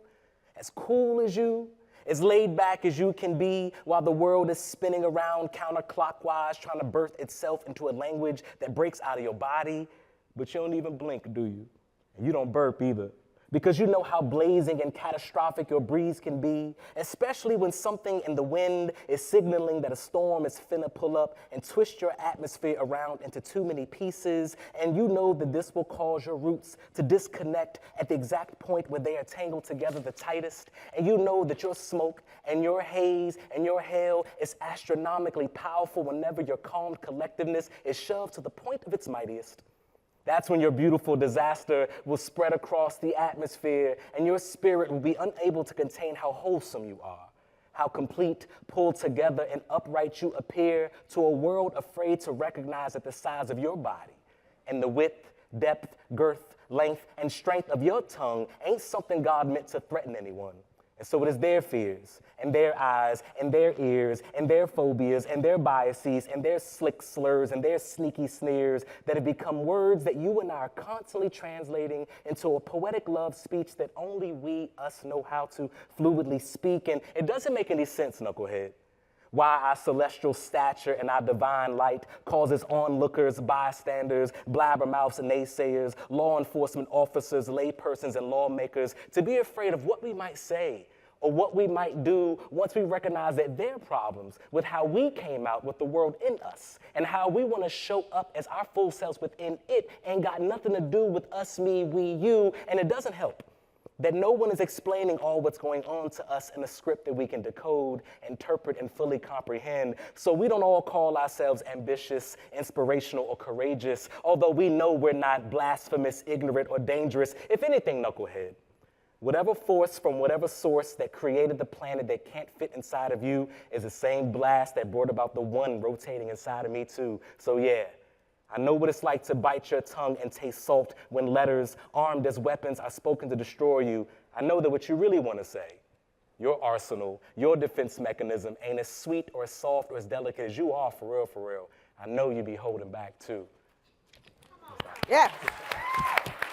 as cool as you, as laid back as you can be, while the world is spinning around counterclockwise, trying to birth itself into a language that breaks out of your body, but you don't even blink, do you? And you don't burp either, because you know how blazing and catastrophic your breeze can be, especially when something in the wind is signaling that a storm is finna pull up and twist your atmosphere around into too many pieces, and you know that this will cause your roots to disconnect at the exact point where they are tangled together the tightest, and you know that your smoke and your haze and your hail is astronomically powerful whenever your calmed collectiveness is shoved to the point of its mightiest. That's when your beautiful disaster will spread across the atmosphere, and your spirit will be unable to contain how wholesome you are, how complete, pulled together, and upright you appear to a world afraid to recognize that the size of your body and the width, depth, girth, length, and strength of your tongue ain't something God meant to threaten anyone. And so it is their fears, and their eyes, and their ears, and their phobias, and their biases, and their slick slurs, and their sneaky sneers that have become words that you and I are constantly translating into a poetic love speech that only us know how to fluidly speak. And it doesn't make any sense, Knucklehead. Why our celestial stature and our divine light causes onlookers, bystanders, blabbermouths, naysayers, law enforcement officers, laypersons, and lawmakers to be afraid of what we might say or what we might do once we recognize that their problems with how we came out with the world in us and how we want to show up as our full selves within it ain't got nothing to do with us, me, we, you, and it doesn't help that no one is explaining all what's going on to us in a script that we can decode, interpret, and fully comprehend. So we don't all call ourselves ambitious, inspirational, or courageous, although we know we're not blasphemous, ignorant, or dangerous. If anything, knucklehead. Whatever force from whatever source that created the planet that can't fit inside of you is the same blast that brought about the one rotating inside of me too. So yeah. I know what it's like to bite your tongue and taste salt when letters armed as weapons are spoken to destroy you. I know that what you really want to say, your arsenal, your defense mechanism ain't as sweet or as soft or as delicate as you are, for real, for real. I know you be holding back too. Yeah.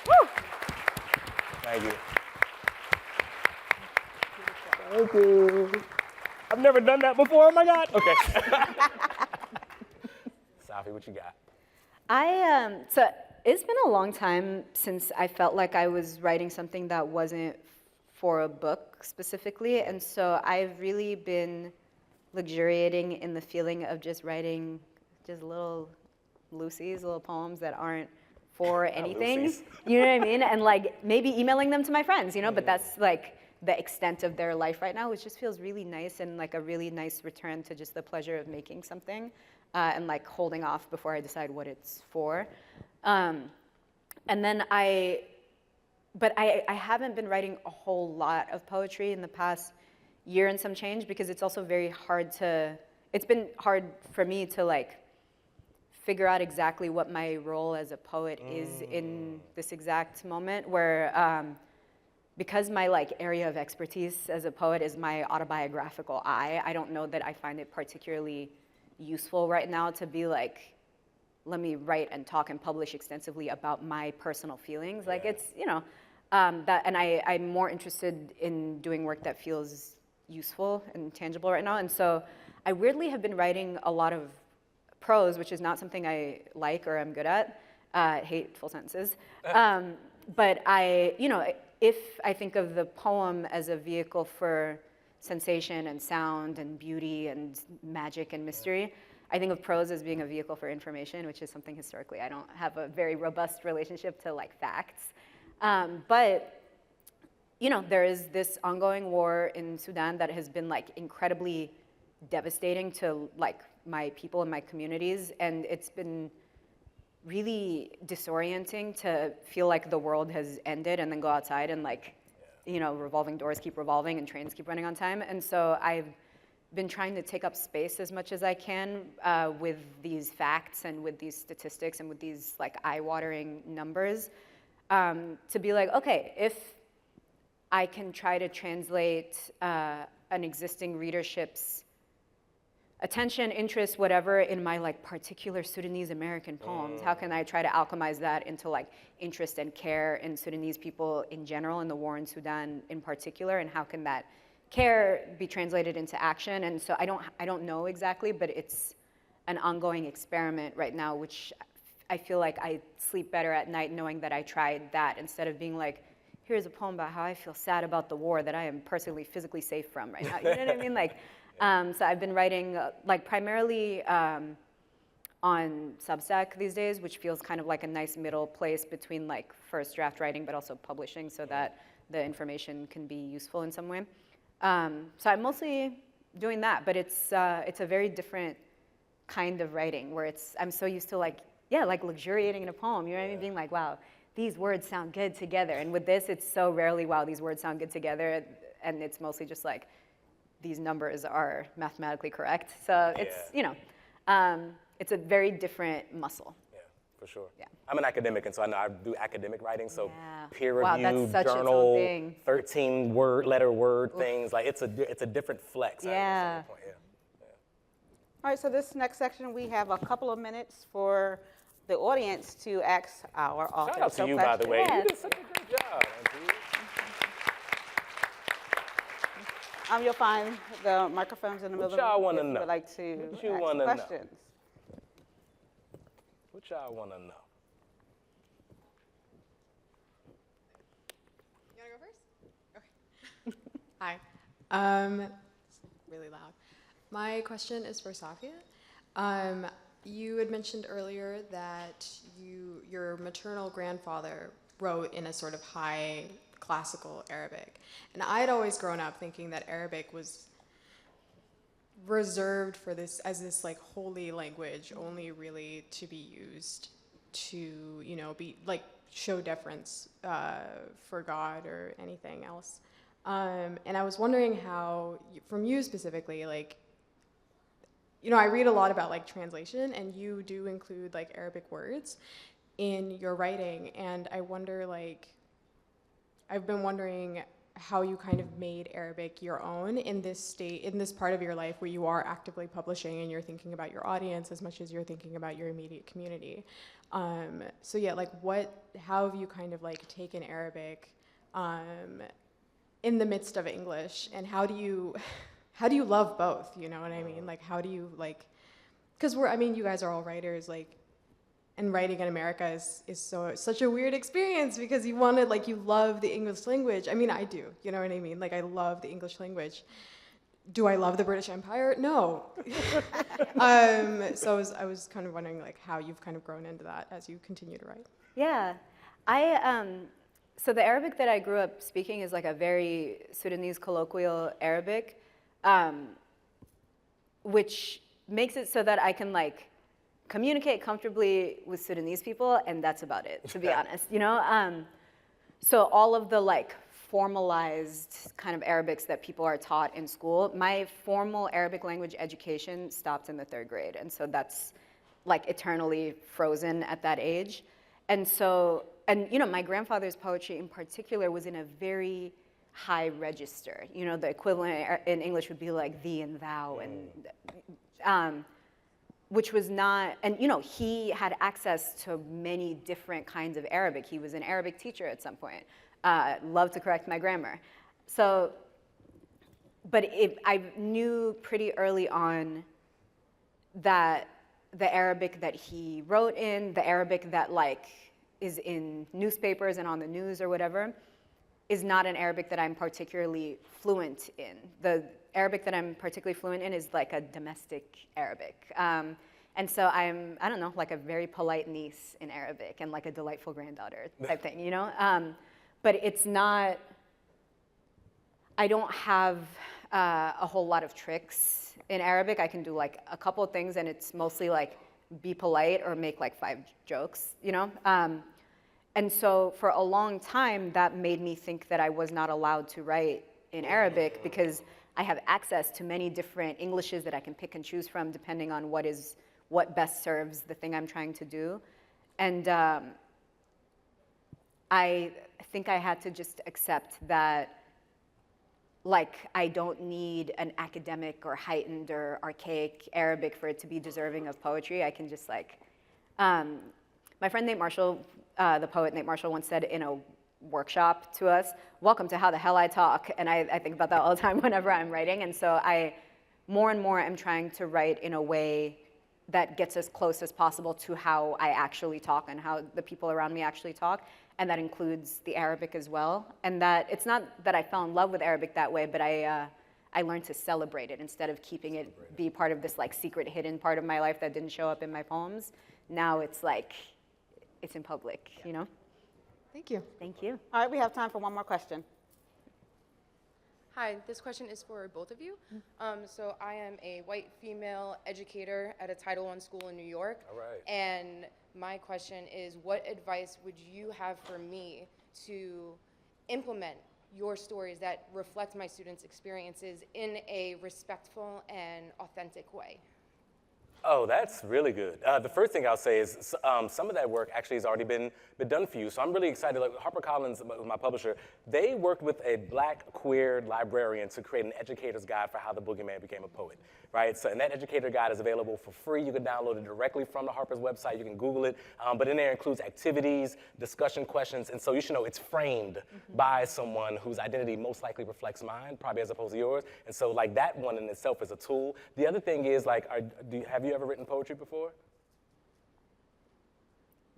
Woo. Thank you. Thank you. I've never done that before, oh my God. Okay. Safi, what you got? So it's been a long time since I felt like I was writing something that wasn't for a book specifically, and so I've really been luxuriating in the feeling of just writing just little loosies, little poems that aren't for anything. Loosies. You know what I mean? And like maybe emailing them to my friends, you know, but that's like the extent of their life right now, which just feels really nice and like a really nice return to just the pleasure of making something. And like holding off before I decide what it's for. And then I haven't been writing a whole lot of poetry in the past year and some change because it's also very hard it's been hard for me to like figure out exactly what my role as a poet is in this exact moment where, because my like area of expertise as a poet is my autobiographical I don't know that I find it particularly useful right now to be like, let me write and talk and publish extensively about my personal feelings. Like it's, you know, that, and I'm more interested in doing work that feels useful and tangible right now. And so I weirdly have been writing a lot of prose, which is not something I like or am good at. Hate full sentences. But you know, if I think of the poem as a vehicle for sensation and sound and beauty and magic and mystery, I think of prose as being a vehicle for information, which is something historically I don't have a very robust relationship to like facts. But you know, there is this ongoing war in Sudan that has been like incredibly devastating to like my people and my communities, and it's been really disorienting to feel like the world has ended and then go outside and like, you know, revolving doors keep revolving and trains keep running on time. And so I've been trying to take up space as much as I can with these facts and with these statistics and with these like eye-watering numbers to be like, okay, if I can try to translate an existing readership's attention, interest, whatever, in my like particular Sudanese American poems, how can I try to alchemize that into like interest and care in Sudanese people in general, in the war in Sudan in particular, and how can that care be translated into action? And so I don't know exactly, but it's an ongoing experiment right now, which I feel like I sleep better at night knowing that I tried that instead of being like, here's a poem about how I feel sad about the war that I am personally, physically safe from right now. You know what I mean? Like, so I've been writing like primarily on Substack these days, which feels kind of like a nice middle place between like first draft writing, but also publishing so that the information can be useful in some way. So I'm mostly doing that, but it's a very different kind of writing where I'm so used to like, yeah, like luxuriating in a poem, you know what I mean? Being like, wow, these words sound good together. And with this, it's so rarely, wow, these words sound good together. And it's mostly just like, these numbers are mathematically correct. So it's, you know, it's a very different muscle. Yeah, for sure. Yeah. I'm an academic, and so I know I do academic writing, so Yeah. peer-reviewed, Wow, that's such its own journal, thing. 13-letter word things, like it's a different flex. Yeah. All right, so this next section, we have a couple of minutes for the audience to ask our author. Shout out to you, by the way. Yeah. You did such a great job, Auntie. You'll find the microphones in the What middle y'all of wanna if you know? would like to What you ask wanna know? questions. What y'all want to know? You want to go first? Okay. Hi. It's really loud. My question is for Safia. You had mentioned earlier that your maternal grandfather wrote in a sort of high classical Arabic. And I had always grown up thinking that Arabic was reserved for this as this like holy language, only really to be used to, be like show deference for God or anything else. And I was wondering how, from you specifically, like, I read a lot about like translation, and you do include like Arabic words in your writing, and I wonder like, I've been wondering how you kind of made Arabic your own in this part of your life where you are actively publishing and you're thinking about your audience as much as you're thinking about your immediate community. So yeah, like how have you kind of like taken Arabic in the midst of English, and how do you love both? You know what I mean? Like, how do you like? Because you guys are all writers, like, and writing in America is such a weird experience because you love the English language. I mean, I do. You know what I mean? Like, I love the English language. Do I love the British Empire? No. So I was kind of wondering like how you've kind of grown into that as you continue to write. Yeah, so the Arabic that I grew up speaking is like a very Sudanese colloquial Arabic, which makes it so that I can like communicate comfortably with Sudanese people, and that's about it, to be honest, So all of the like formalized kind of Arabics that people are taught in school, my formal Arabic language education stopped in the 3rd grade, and so that's like eternally frozen at that age. And so, my grandfather's poetry in particular was in a very high register. The equivalent in English would be like thee and thou, and which was not, and he had access to many different kinds of Arabic. He was an Arabic teacher at some point. Loved to correct my grammar. So, but I knew pretty early on that the Arabic that he wrote in, the Arabic that like is in newspapers and on the news or whatever, is not an Arabic that I'm particularly fluent in. The Arabic that I'm particularly fluent in is like a domestic Arabic. And so I'm, I don't know, like a very polite niece in Arabic and like a delightful granddaughter type thing, But it's not, I don't have a whole lot of tricks in Arabic. I can do like a couple of things, and it's mostly like be polite or make like 5 jokes, And so for a long time, that made me think that I was not allowed to write in Arabic because I have access to many different Englishes that I can pick and choose from depending on what best serves the thing I'm trying to do. And I think I had to just accept that like I don't need an academic or heightened or archaic Arabic for it to be deserving of poetry. I can just like, my friend Nate Marshall, the poet Nate Marshall once said in a workshop to us, welcome to How the Hell I Talk. And I think about that all the time whenever I'm writing. And so I more and more am trying to write in a way that gets as close as possible to how I actually talk and how the people around me actually talk. And that includes the Arabic as well. And that it's not that I fell in love with Arabic that way, but I learned to celebrate it instead of keeping it be part of this like secret hidden part of my life that didn't show up in my poems. Now it's like, it's in public, Thank you. Thank you. All right, we have time for one more question. Hi, this question is for both of you. So I am a white female educator at a Title I school in New York. All right. And my question is, what advice would you have for me to implement your stories that reflect my students' experiences in a respectful and authentic way? Oh, that's really good. The first thing I'll say is some of that work actually has already been done for you. So I'm really excited. Like HarperCollins, my publisher, they worked with a Black queer librarian to create an educator's guide for how the boogeyman became a poet, right? So, and that educator guide is available for free. You can download it directly from the Harper's website. You can Google it. But in there includes activities, discussion questions, and so you should know it's framed by someone whose identity most likely reflects mine, probably as opposed to yours. And so like that one in itself is a tool. The other thing is like, have you ever written poetry before?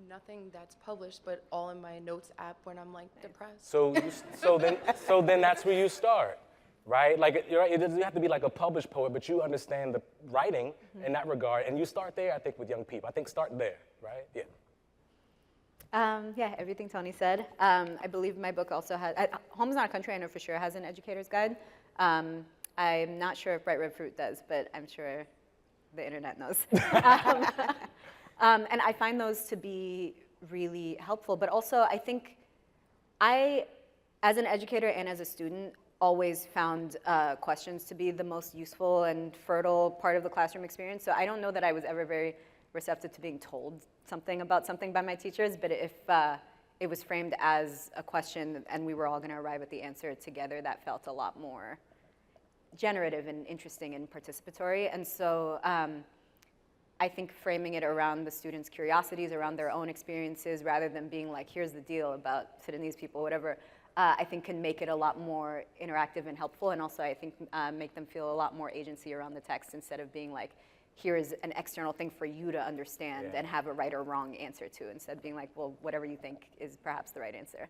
Nothing that's published, but all in my notes app when I'm like depressed. So then that's where you start, right? Like you're right, it doesn't have to be like a published poet, but you understand the writing in that regard, and you start there. I think with young people, I think start there, right? Yeah. Yeah, everything Tony said. I believe my book also has, Home is Not a Country, I know for sure, has an educator's guide. I'm not sure if Bright Red Fruit does, but I'm sure the internet knows. And I find those to be really helpful. But also, I think I, as an educator and as a student, always found questions to be the most useful and fertile part of the classroom experience. So I don't know that I was ever very receptive to being told something about something by my teachers, but if it was framed as a question and we were all going to arrive at the answer together, that felt a lot more generative and interesting and participatory. And so I think framing it around the students' curiosities, around their own experiences, rather than being like, here's the deal about Sudanese people, whatever, I think can make it a lot more interactive and helpful, and also I think make them feel a lot more agency around the text instead of being like, here is an external thing for you to understand and have a right or wrong answer to, instead of being like, well, whatever you think is perhaps the right answer.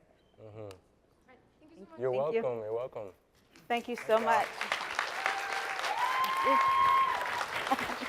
You're Thank you. welcome. You're welcome. Thank you so much. Thank you.